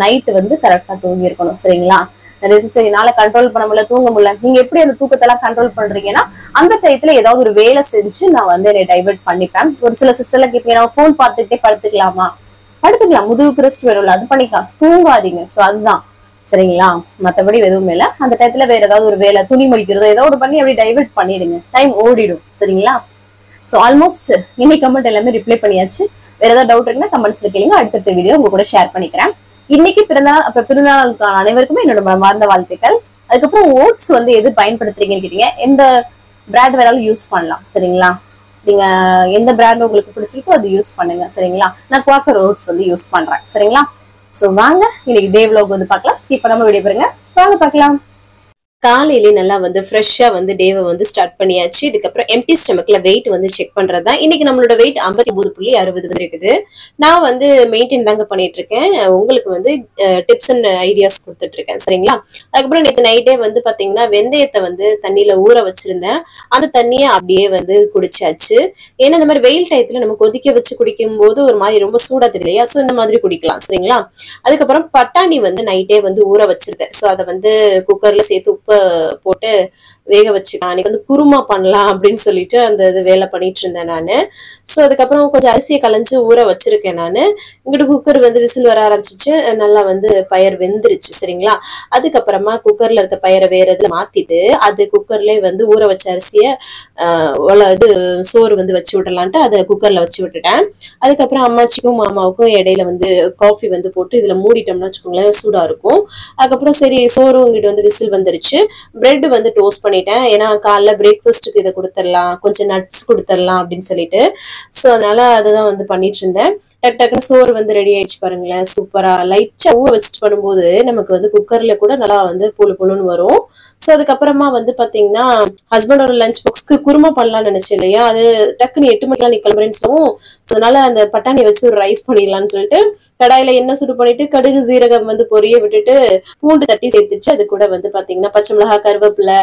நைட்டு வந்து கரெக்டா தூங்கி இருக்கணும், சரிங்களா? என்னால கண்ட்ரோல் பண்ண முடியல, தூங்க முடியல. நீங்க எப்படி அந்த தூக்கத்தெல்லாம் கண்ட்ரோல் பண்றீங்கன்னா, அந்த டயத்துல ஏதாவது ஒரு வேலை செஞ்சு நான் வந்து என்னை டைவர்ட் பண்ணிப்பேன். ஒரு சில சிஸ்டர்ல கேட்பீங்க, நான் போன் பார்த்துக்கிட்டே படுத்துக்கலாமா? படுத்துக்கலாம், முதுகுக்கு ரெஸ்ட் வேணும்ல, அது பண்ணிக்கலாம். தூங்காதீங்க. சோ அதுதான், சரிங்களா? மத்தபடி எதுவுமே இல்ல. அந்த டயத்துல வேற ஏதாவது ஒரு வேலை, துணி மடிக்கிறதோ ஏதோ ஒரு பண்ணி அப்படி டைவர்ட் பண்ணிடுங்க, டைம் ஓடிடும், சரிங்களா? சோ ஆல்மோஸ்ட் இன்னைக்கு கமெண்ட் எல்லாமே ரிப்ளை பண்ணியாச்சு. வேற ஏதாவது டவுட் இருக்குன்னா கமெண்ட்ஸ்ல கேளுங்க, அடுத்த வீடியோ உங்க கூட ஷேர் பண்ணிக்கிறேன். இன்னைக்கு பிறந்தநாளுக்கான அனைவருக்குமே என்னோட மனமார்ந்த வாழ்த்துக்கள். அதுக்கப்புறம் ஓட்ஸ் வந்து எது பயன்படுத்துறீங்கன்னு கேட்டீங்க. எந்த பிராண்ட் வேணாலும் யூஸ் பண்ணலாம், சரிங்களா? நீங்க எந்த பிராண்ட் உங்களுக்கு பிடிச்சிருக்கோ அது யூஸ் பண்ணுங்க, சரிங்களா? நான் குவாக்கர் ஓட்ஸ் வந்து யூஸ் பண்றேன், சரிங்களா? சோ வாங்க இன்னைக்கு டே vlog வந்து பார்க்கலாம். ஸ்கிப் பண்ணாம வீடியோ பாருங்க, வாங்க பார்க்கலாம். காலையிலே நல்லா வந்து ஃப்ரெஷ்ஷா வந்து டேவை வந்து ஸ்டார்ட் பண்ணியாச்சு. இதுக்கப்புறம் எம்டி ஸ்டமக்ல வெயிட் வந்து செக் பண்றதா. இன்னைக்கு நம்மளோட வெயிட் 59.60 வந்து இருக்குது. நான் வந்து மெயின்டைன் தாங்க பண்ணிட்டு இருக்கேன். உங்களுக்கு வந்து டிப்ஸ் அண்ட் ஐடியாஸ் கொடுத்துட்டு இருக்கேன், சரிங்களா? அதுக்கப்புறம் நேற்று நைட்டே வந்து பாத்தீங்கன்னா வெந்தயத்தை வந்து தண்ணியில ஊற வச்சிருந்தேன். அந்த தண்ணியை அப்படியே வந்து குடிச்சாச்சு. ஏன்னா இந்த மாதிரி வெயில் டயத்துல நம்ம கொதிக்க வச்சு குடிக்கும் போது ஒரு மாதிரி ரொம்ப சூடா தெரியலையா, சோ இந்த மாதிரி குடிக்கலாம், சரிங்களா? அதுக்கப்புறம் பட்டாணி வந்து நைட்டே வந்து ஊற வச்சிருந்தேன். சோ அதை வந்து குக்கர்ல சேர்த்து உப்பு போட்டு வேக வச்சுக்கலாம். அன்னைக்கு வந்து குருமா பண்ணலாம் அப்படின்னு சொல்லிட்டு அந்த இது வேலை பண்ணிட்டு இருந்தேன் நானு. சோ அதுக்கப்புறம் கொஞ்சம் அரிசியை கலைஞ்சு ஊற வச்சிருக்கேன் நானு. இங்கிட்டு குக்கர் வந்து விசில் வர ஆரம்பிச்சிச்சு, நல்லா வந்து பயர் வெந்துருச்சு, சரிங்களா? அதுக்கப்புறமா குக்கர்ல இருக்க பயரை வேற இதுல மாத்திட்டு அது குக்கர்லயே வந்து ஊற வச்ச அரிசிய இது சோறு வந்து வச்சு விடலான்ட்டு அதை குக்கர்ல வச்சு விட்டுட்டேன். அதுக்கப்புறம் அம்மாச்சிக்கும் மாமாவுக்கும் இடையில வந்து காஃபி வந்து போட்டு இதுல மூடிட்டோம்னா வச்சுக்கோங்களேன், சூடா இருக்கும். அதுக்கப்புறம் சரி சோறும் இங்கிட்டு வந்து விசில் வந்துருச்சு. பிரெட் வந்து டோஸ்ட் பண்ணிட்டேன், ஏன்னா காலைல பிரேக்ஃபாஸ்ட்டுக்கு இதை கொடுத்துடலாம், கொஞ்சம் நட்ஸ் கொடுத்துடலாம் அப்படின்னு சொல்லிட்டு. ஸோ அதனால அதுதான் வந்து பண்ணிட்டு இருந்தேன். டக்கு டக்குன்னு சோறு வந்து ரெடி ஆயிடுச்சு பாருங்களேன், சூப்பரா. லைட்டா ஊற வச்சுட்டு பண்ணும்போது நமக்கு வந்து குக்கர்ல கூட நல்லா வந்து புழு புழுன்னு வரும். ஸோ அதுக்கப்புறமா வந்து பாத்தீங்கன்னா ஹஸ்பண்டோட லஞ்ச் பாக்ஸ்க்கு குருமா பண்ணலாம்னு நினைச்சேன் இல்லையா, அது டக்குன்னு 8 மணிக்கெல்லாம் நீ கிளம்புறேன்னு சொல்லவும், ஸோ அதனால அந்த பட்டாணியை வச்சு ஒரு ரைஸ் பண்ணிடலாம்னு சொல்லிட்டு கடாயில எண்ணெய் சுடு பண்ணிட்டு கடுகு சீரகம் வந்து பொரிய விட்டுட்டு பூண்டு தட்டி சேர்த்துச்சு. அது கூட வந்து பாத்தீங்கன்னா பச்சை மிளகாய், கருவேப்பிலை,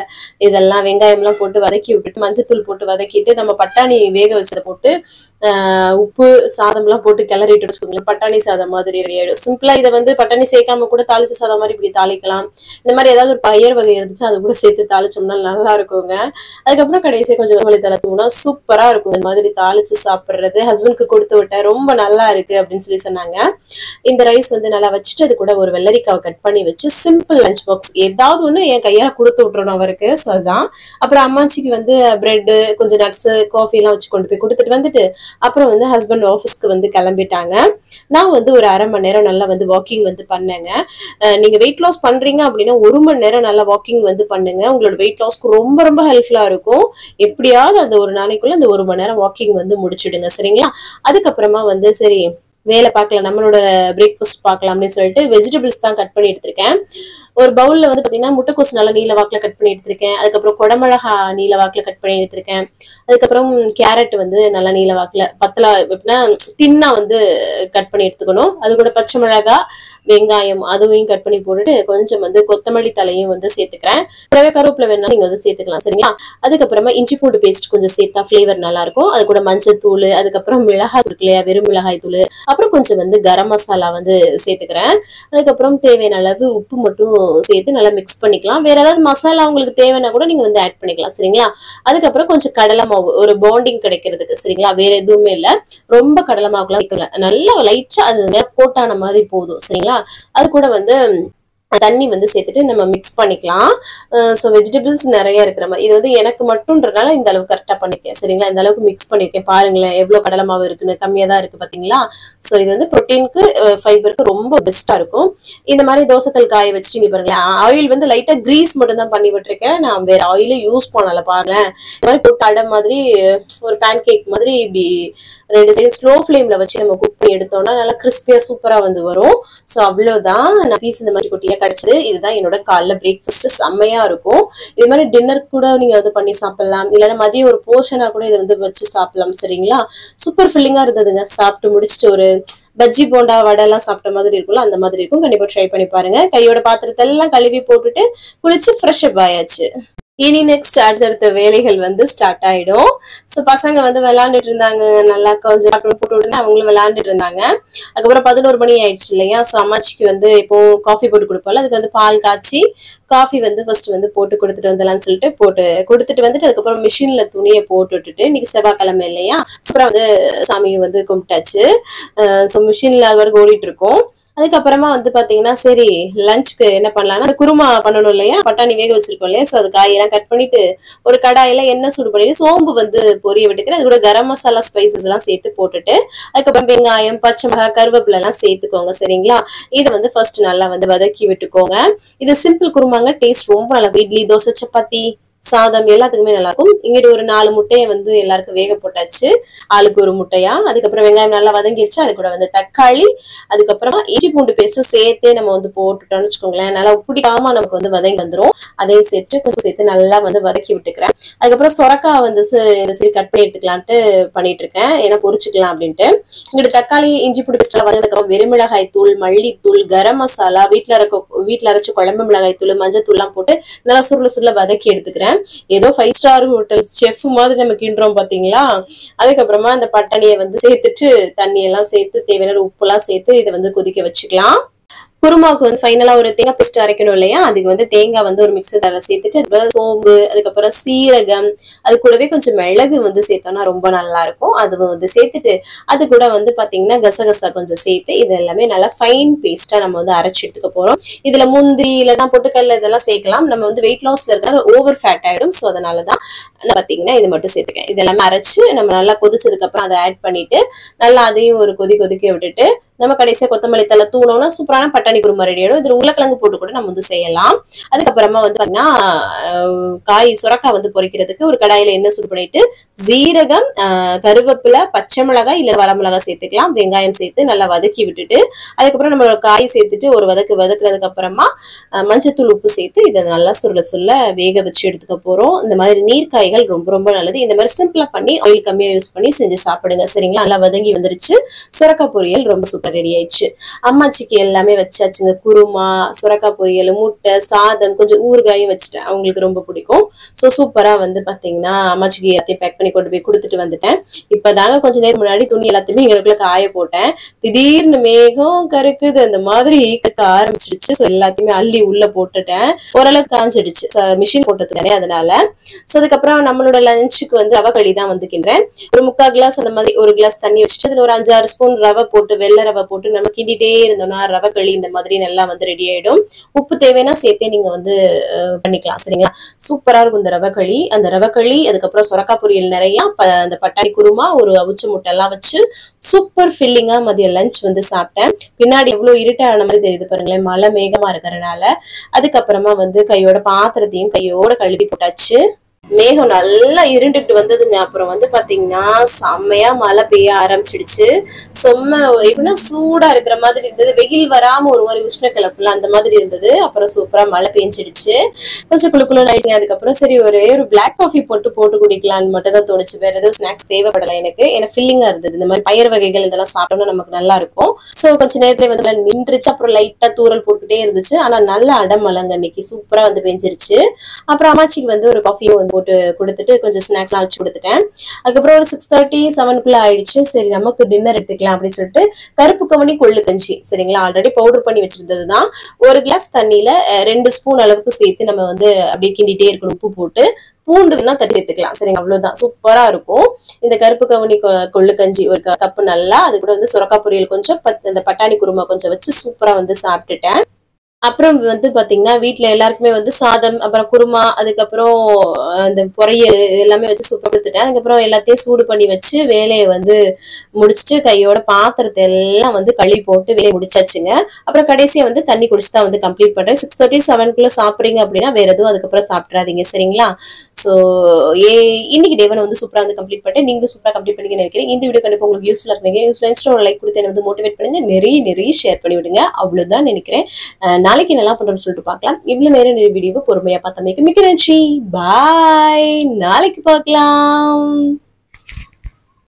இதெல்லாம் வெங்காயம் எல்லாம் போட்டு வதக்கி விட்டுட்டு மஞ்சத்தூள் போட்டு வதக்கிட்டு நம்ம பட்டாணி வேக வச்சதை போட்டு உப்பு சாதம் எல்லாம் போட்டு கிளறிட்டு வச்சுக்கோங்களேன், பட்டாணி சாதம் மாதிரி ரெடி ஆயிடும். சிம்பிளா இதை வந்து பட்டாணி சேர்க்காம கூட தாளிச்ச சாதம் மாதிரி இப்படி தாளிக்கலாம். இந்த மாதிரி ஏதாவது ஒரு பயிர் வகை இருந்துச்சு அது கூட சேர்த்து தாளிச்சோம்னா நல்லா இருக்குங்க. அதுக்கப்புறம் கடைசியா கொஞ்சம் மல்லித்தலை தூணா சூப்பரா இருக்கும். இந்த மாதிரி தாளிச்சு சாப்பிடுறது ஹஸ்பண்ட்க்கு கொடுத்து விட்டேன், ரொம்ப நல்லா இருக்கு அப்படின்னு சொல்லி சொன்னாங்க. இந்த ரைஸ் வந்து நல்லா வச்சுட்டு அது கூட ஒரு வெள்ளரிக்காவை கட் பண்ணி வச்சு சிம்பிள் லஞ்ச் பாக்ஸ் ஏதாவது ஒண்ணு என் கையால கொடுத்து விட்டுறணும் அவருக்கு. ஸோ அதுதான். அப்புறம் அம்மாச்சிக்கு வந்து பிரெட், கொஞ்சம் நட்ஸ், காஃபி எல்லாம் வச்சு கொண்டு போய் கொடுத்துட்டு வந்துட்டு அப்புறம் வந்து ஹஸ்பண்ட் ஆஃபீஸ்க்கு வந்து கிளம்பிட்டாங்க. நான் வந்து ஒரு 1/2 மணி நேரம் நல்லா வந்து வாக்கிங் வந்து பண்ணேங்க. நீங்க வெயிட் லாஸ் பண்றீங்க அப்படின்னா 1 மணி நேரம் நல்லா வாக்கிங் வந்து பண்ணுங்க, உங்களோட வெயிட் லாஸ்க்கு ரொம்ப ரொம்ப ஹெல்ப்ஃபுல்லா இருக்கும். எப்படியாவது அந்த ஒரு நாளைக்குள்ள அந்த 1 மணி நேரம் வாக்கிங் வந்து முடிச்சிடுங்க, சரிங்களா? அதுக்கப்புறமா வந்து சரி வேலை பார்க்கலாம், நம்மளோட பிரேக்ஃபாஸ்ட் பார்க்கலாம் அப்படின்னு சொல்லிட்டு வெஜிடபிள்ஸ் தான் கட் பண்ணி எடுத்திருக்கேன். ஒரு பவுல்ல வந்து பாத்தீங்கன்னா முட்டைக்கோஸ் நல்லா நீல வாக்குல கட் பண்ணி எடுத்திருக்கேன். அதுக்கப்புறம் குடமிளகா நீல வாக்குல கட் பண்ணி எடுத்திருக்கேன். அதுக்கப்புறம் கேரட் வந்து நல்லா நீல வாக்குல பத்தலா எப்படின்னா தின்னா வந்து கட் பண்ணி எடுத்துக்கணும். அது கூட பச்சை மிளகாய், வெங்காயம் அதுவையும் கட் பண்ணி போட்டுட்டு கொஞ்சம் வந்து கொத்தமல்லி தலையும் வந்து சேர்த்துக்கிறேன். கூடவே கருவேப்பிலை வேணாலும் நீங்க வந்து சேர்த்துக்கலாம், சரிங்களா? அதுக்கப்புறமா இஞ்சி பூண்டு பேஸ்ட் கொஞ்சம் சேர்த்தா ஃபிளேவர் நல்லா இருக்கும். அது கூட மஞ்சள் தூள், அதுக்கப்புறம் மிளகாய் தூள் இல்லையா, வெறும் மிளகாய் தூள், அப்புறம் கொஞ்சம் வந்து கரம் மசாலா வந்து சேர்த்துக்கிறேன். அதுக்கப்புறம் தேவையான அளவு உப்பு மட்டும் சேர்த்து நல்லா மிக்ஸ் பண்ணிக்கலாம். வேற ஏதாவது மசாலா உங்களுக்கு தேவைன்னா கூட நீங்க வந்து ஆட் பண்ணிக்கலாம், சரிங்களா? அதுக்கப்புறம் கொஞ்சம் கடலை மாவு, ஒரு பாண்டிங் கிடைக்கிறதுக்கு, சரிங்களா? வேற எதுவுமே இல்ல, ரொம்ப கடலை மாவுக்குலாம் நல்லா லைட்டா அது போட்டான மாதிரி போதும், சரிங்களா? அது கூட வந்து தண்ணி வந்து சேர்த்துட்டு நம்ம மிக்ஸ் பண்ணிக்கலாம். ஸோ வெஜிடபிள்ஸ் நிறைய இருக்கிற மாதிரி இது வந்து எனக்கு மட்டும்ன்றனால இந்த அளவுக்கு கரெக்டாக பண்ணிருக்கேன் சரிங்களா. இந்த அளவுக்கு மிக்ஸ் பண்ணிருக்கேன் பாருங்களேன் எவ்வளோ கடலை மாவு இருக்குன்னு, கம்மியாக தான் இருக்கு பார்த்தீங்களா. ஸோ இது வந்து ப்ரோட்டீனுக்கு ஃபைபருக்கு ரொம்ப பெஸ்ட்டாக இருக்கும். இந்த மாதிரி தோசைக்கல் காய வச்சுட்டு பாருங்களேன், ஆயில் வந்து லைட்டாக கிரீஸ் மட்டும் தான் பண்ணி விட்டுருக்கேன், நான் வேற ஆயிலே யூஸ் பண்ணல பாருங்களேன். இந்த மாதிரி போட்டு அடை மாதிரி ஒரு பேன் கேக் மாதிரி இப்படி 2 சைடு ஸ்லோ ஃப்ளேம்ல வச்சு நம்ம குக் பண்ணி எடுத்தோம்னா நல்லா கிறிஸ்பியா சூப்பரா வந்து வரும். ஸோ அவ்வளவுதான், நான் பீஸ் இந்த மாதிரி குட்டியா கிடைச்சது. இதுதான் என்னோட காலைல பிரேக்ஃபாஸ்ட், செம்மையா இருக்கும். இது மாதிரி டின்னருக்கு கூட நீங்க வந்து பண்ணி சாப்பிடலாம், இல்லைன்னா மதியம் ஒரு போர்ஷனா கூட இதை வந்து வச்சு சாப்பிடலாம் சரிங்களா. சூப்பர் ஃபில்லிங்கா இருந்ததுங்க. சாப்பிட்டு முடிச்சுட்டு ஒரு பஜ்ஜி போண்டா வடை எல்லாம் சாப்பிட்ட மாதிரி இருக்கும்ல, அந்த மாதிரி இருக்கும். கண்டிப்பா ட்ரை பண்ணி பாருங்க. கையோட பாத்திரத்தை எல்லாம் கழுவி போட்டுட்டு குளிச்சு ஃப்ரெஷ் அப் ஆயாச்சு. இனி நெக்ஸ்ட் அடுத்தடுத்த வேலைகள் வந்து ஸ்டார்ட் ஆயிடும். ஸோ பசங்க வந்து விளையாண்டுட்டு இருந்தாங்க, நல்லா கொஞ்சம் போட்டு விட்டு அவங்களும் விளையாண்டுட்டு இருந்தாங்க. அதுக்கப்புறம் 11 மணி ஆயிடுச்சு இல்லையா. ஸோ அம்மாச்சிக்கு வந்து இப்போ காஃபி போட்டு கொடுப்போம்ல, அதுக்கு வந்து பால் காய்ச்சி காஃபி வந்து ஃபர்ஸ்ட் வந்து போட்டு கொடுத்துட்டு வந்துடலாம்னு சொல்லிட்டு போட்டு கொடுத்துட்டு வந்துட்டு அதுக்கப்புறம் மிஷின்ல துணியை போட்டு விட்டுட்டு, இன்னைக்கு செவ்வாய்க்கிழமை இல்லையா, அப்புறம் வந்து சாமியை வந்து கும்பிட்டாச்சு. ஸோ மிஷின்ல அது வரைக்கும் ஓடிட்டு இருக்கும். அதுக்கப்புறமா வந்து பாத்தீங்கன்னா சரி லஞ்சுக்கு என்ன பண்ணலாம்னா குருமா பண்ணணும் இல்லையா, பட்டாணி வேக வச்சிருக்கோம் இல்லையா. ஸோ அது காயெல்லாம் கட் பண்ணிட்டு ஒரு கடாயில எண்ணெய் சூடு பண்ணிட்டு சோம்பு வந்து பொரிய விட்டுக்கிறேன். அது கூட கரம் மசாலா ஸ்பைசஸ் எல்லாம் சேர்த்து போட்டுட்டு அதுக்கப்புறம் வெங்காயம், பச்சை மிளகாய், கருவேப்பிலை எல்லாம் சேர்த்துக்கோங்க சரிங்களா. இதை வந்து ஃபர்ஸ்ட் நல்லா வந்து வதக்கி விட்டுக்கோங்க. இது சிம்பிள் குருமாங்க, டேஸ்ட் ரொம்ப நல்லா. இட்லி, தோசை, சப்பாத்தி, சாதம் எல்லாத்துக்குமே நல்லா இருக்கும். இங்கிட்டு ஒரு 4 முட்டையை வந்து எல்லாருக்கும் வேக போட்டாச்சு, ஆளுக்கு ஒரு முட்டையா. அதுக்கப்புறம் வெங்காயம் நல்லா வதங்கிருச்சு, அது கூட வந்து தக்காளி, அதுக்கப்புறமா இஞ்சி பூண்டு பேஸ்ட்டும் சேர்த்தே நம்ம வந்து போட்டுட்டோம்னு வச்சுக்கோங்களேன், நல்லா பிடிக்காம நமக்கு வந்து வதங்கி வந்துடும். அதையும் சேர்த்து நல்லா வந்து வதக்கி விட்டுக்கிறேன். அதுக்கப்புறம் சொரக்காய் வந்து சரி கட் பண்ணி எடுத்துக்கலான்ட்டு பண்ணிட்டு இருக்கேன், ஏன்னா பொரிச்சுக்கலாம் அப்படின்ட்டு. இங்கிட்டு தக்காளி, இஞ்சி பூண்டு பேஸ்ட் வதங்கதுக்கப்புறம் வெறுமிளகாய் தூள், மல்லித்தூள், கரம் மசாலா, வீட்டுல அரைச்ச குழம்பு மிளகாய் தூள், மஞ்சள் தூள் எல்லாம் போட்டு நல்லா சுருள வதக்கி எடுத்துக்கிறேன். ஏதோ 5 ஸ்டார் ஹோட்டல் செஃப் மாதிரி நம்ம கிண்டுறோம் பாத்தீங்களா. அதுக்கப்புறமா இந்த பட்டாணியை வந்து சேர்த்துட்டு தண்ணி எல்லாம் சேர்த்து தேவையான உப்பு எல்லாம் சேர்த்து இதை வந்து கொதிக்க வச்சுக்கலாம். குருமாவுக்கு வந்து ஃபைனலா ஒரு தேங்காய் பேஸ்ட் அரைக்கணும் இல்லையா, அதுக்கு வந்து தேங்காய் வந்து ஒரு மிக்சர் ஜார்ல சேர்த்துட்டு சோம்பு, அதுக்கப்புறம் சீரகம், அது கூடவே கொஞ்சம் மிளகு வந்து சேர்த்தோம்னா ரொம்ப நல்லா இருக்கும். அது வந்து சேர்த்துட்டு அது கூட வந்து பாத்தீங்கன்னா கசகசா கொஞ்சம் சேர்த்து இது எல்லாமே நல்லா ஃபைன் பேஸ்டா நம்ம வந்து அரைச்சு எடுத்துக்க போறோம். இதுல முந்திரி இல்லைன்னா பொட்டுக்கல்ல இதெல்லாம் சேர்க்கலாம். நம்ம வந்து வெயிட் லாஸ்ல இருக்கிற ஓவர் ஃபேட் ஆயிடும். ஸோ அதனாலதான் பாத்தீங்கன்னா இது மட்டும் சேர்த்துக்கேன். இது எல்லாமே அரைச்சு நம்ம நல்லா கொதிச்சதுக்கு அப்புறம் அதை ஆட் பண்ணிட்டு நல்லா அதையும் ஒரு கொதிக்க விட்டுட்டு நம்ம கடைசியா கொத்தமல்லி தலை தூணோம்னா சூப்பரான பட்டாணி குருமா ரெடி ஆயிடும். இதுல உருளைக்கிழங்கு போட்டு கூட நம்ம வந்து செய்யலாம். அதுக்கப்புறமா வந்து பாத்தீங்கன்னா சுரக்காய் வந்து பொரிக்கிறதுக்கு ஒரு கடாயில எண்ணெய் சூடு பண்ணிட்டு ஜீரகம், கருவேப்பிலை, பச்சை மிளகாய் இல்ல வரமிளகாய் சேர்த்துக்கலாம். வெங்காயம் சேர்த்து நல்லா வதக்கி விட்டுட்டு அதுக்கப்புறம் நம்ம காய் சேர்த்துட்டு ஒரு வதக்குனதுக்கு அப்புறமா மஞ்சத்தூள், உப்பு சேர்த்து இதை நல்லா சுருள வேக வச்சு எடுத்துக்க போறோம். இந்த மாதிரி நீர்க்காய்கள் ரொம்ப ரொம்ப நல்லது. இந்த மாதிரி சிம்பிளா பண்ணி ஆயில் கம்மியா யூஸ் பண்ணி செஞ்சு சாப்பிடுங்க சரிங்களா. நல்லா வதங்கி வந்துருச்சு. சுரக்காய் பொரியல் ரொம்ப சூப்பர் ரெடி ஆயிடுச்சு. அம்மாச்சிக்கு எல்லாமே வச்சாச்சுங்க. குருமா, சுரக்காய் பொரியல், முட்டை, சாதம், கொஞ்சம் ஊறுகாயும் வச்சுட்டேன், அவங்களுக்கு ரொம்ப பிடிக்கும். ஸோ சூப்பரா வந்து பாத்தீங்கன்னா அம்மாச்சிக்கு எல்லாத்தையும் பேக் பண்ணி கொண்டு போய் கொடுத்துட்டு வந்துட்டேன். இப்பதாங்க கொஞ்ச நேரம் முன்னாடி துணி எல்லாத்தையுமே எங்களுக்குள்ள காய போட்டேன். திடீர்னு மேகம் கருக்குது அந்த மாதிரி கக்க ஆரம்பிச்சிடுச்சு. ஸோ எல்லாத்தையுமே அள்ளி உள்ள போட்டுட்டேன். ஓரளவுக்கு காஞ்சிடுச்சு, மிஷின் போட்டது தானே அதனால. ஸோ அதுக்கப்புறம் நம்மளோட லஞ்சுக்கு வந்து ரவை களி தான் வந்துக்கின்றேன். ஒரு 3/4 கிளாஸ் அந்த மாதிரி ஒரு கிளாஸ் தண்ணி வச்சுட்டு அதுல ஒரு 5-6 ஸ்பூன் ரவை போட்டு, வெள்ளை ரவை போட்டு நம்ம கிண்டிட்டே இருந்தோம்னா ரவை களி இந்த மாதிரி நல்லா வந்து ரெடி ஆயிடும். உப்பு தேவைன்னா சேர்த்தே நீங்க வந்து பண்ணிக்கலாம் சரிங்களா. சூப்பரா இருக்கும் இந்த ரவை களி. அந்த ரவை களி அதுக்கப்புறம் சுரக்காய் பொரியல் நிறைய, அந்த பட்டாணி குருமா, ஒரு அவிச்ச முட்டை எல்லாம் வச்சு சூப்பர் ஃபில்லிங்கா மதியம் லஞ்ச் வந்து சாப்பிட்டேன். பின்னாடி எவ்வளவு இருட்டான மாதிரி தெரியுது பாருங்களேன், மழை மேகமா இருக்கிறதுனால. அதுக்கப்புறமா வந்து கையோட பாத்திரத்தையும் கையோட கழுவி போட்டாச்சு. மேகம் நல்லா இருண்டுட்டு வந்ததுங்க. அப்புறம் வந்து பாத்தீங்கன்னா செம்மையா மழை பெய்ய ஆரம்பிச்சிடுச்சு. எப்படின்னா சூடா இருக்கிற மாதிரி இருந்தது, வெயில் வராம ஒரு மாதிரி உஷ்ண கிளப்புல அந்த மாதிரி இருந்தது. அப்புறம் சூப்பரா மழை பெஞ்சிடுச்சு, கொஞ்சம் குளுக்குள்ள ஆயிடுச்சு. அதுக்கப்புறம் சரி ஒரு பிளாக் காஃபி போட்டு குடிக்கலான்னு மட்டும் தான் தோணுச்சு. வேற எதுவும் ஸ்நாக்ஸ் தேவைப்படல எனக்கு, ஏன்னா ஃபில்லிங்கா இருந்தது. இந்த மாதிரி பயிர் வகைகள் இதெல்லாம் சாப்பிட்டோம்னா நமக்கு நல்லா இருக்கும். சோ கொஞ்ச நேரத்துல வந்து நின்றுச்சு. அப்புறம் லைட்டா தூரல் போட்டுக்கிட்டே இருந்துச்சு. ஆனா நல்ல அடமழங்க இன்னைக்கு சூப்பரா வந்து பெஞ்சிருச்சு. அப்புறம் அம்மாச்சிக்கு வந்து ஒரு காஃபியும் வந்து போட்டு கொடுத்துட்டு கொஞ்சம் ஸ்நாக்ஸ் எல்லாம் வச்சு கொடுத்துட்டேன். அதுக்கப்புறம் ஒரு 6:30, 7 ஆயிடுச்சு. சரி நமக்கு டின்னர் எடுத்துக்கலாம் அப்படின்னு சொல்லிட்டு கருப்பு கவனி கொள்ளு கஞ்சி சரிங்களா, ஆல்ரெடி பவுடர் பண்ணி வச்சிருந்ததுதான். ஒரு கிளாஸ் தண்ணியில 2 ஸ்பூன் அளவுக்கு சேர்த்து நம்ம வந்து அப்படியே கிண்டிட்டே இருக்கணும். உப்பு போட்டு பூண்டு வேணா தட்டி சேர்த்துக்கலாம் சரிங்க. அவ்வளவுதான், சூப்பரா இருக்கும் இந்த கருப்பு கவனி கொள்ளு கஞ்சி. ஒரு கப்பு நல்லா, அது கூட வந்து சுரக்காய் பொரியல் கொஞ்சம், இந்த பட்டாணி குருமா கொஞ்சம் வச்சு சூப்பரா வந்து சாப்பிட்டுட்டேன். அப்புறம் வந்து பாத்தீங்கன்னா வீட்ல எல்லாருக்குமே வந்து சாதம், அப்புறம் குருமா, அதுக்கப்புறம் அந்த பொரியல் எல்லாமே வச்சு சூப்பரா கொடுத்துட்டேன். அதுக்கப்புறம் எல்லாத்தையும் சூடு பண்ணி வச்சு வேலையை வந்து முடிச்சுட்டு கையோட பாத்திரத்தை எல்லாம் வந்து கழுவி போட்டு வேலையை முடிச்சாச்சுங்க. அப்புறம் கடைசியா வந்து தண்ணி குடிச்சு தான் வந்து கம்ப்ளீட் பண்றேன். 6:30 7க்குள்ள சாப்பிடுறீங்க அப்படின்னா வேற எதுவும் அதுக்கப்புறம் சாப்பிட்றாதீங்க, சரிங்களா? ஸோ இன்னைக்கு டே வந்து சூப்பரா வந்து கம்ப்ளீட் பண்ணிட்டேன். நீங்களும் சூப்பரா கம்ப்ளீட் பண்ணி நினைக்கிறேன். இந்த வீடியோ கண்டிப்பா உங்களுக்கு யூஸ்ஃபுல்லா இருக்குங்க. யூஸ்ஃபுல்லா ஒரு லைக் கொடுத்து என்ன வந்து மோட்டிவேட் பண்ணுங்க. நிறைய ஷேர் பண்ணி விடுங்க. அவ்வளவுதான் நினைக்கிறேன். நாளைக்கு நல்லா பண்றோம்னு சொல்லிட்டு பார்க்கலாம். இவ்வளவு நேரம் வீடியோவை பொறுமையா பார்த்தமைக்கு மிக்க நன்றி. பாய். நாளைக்கு பார்க்கலாம்.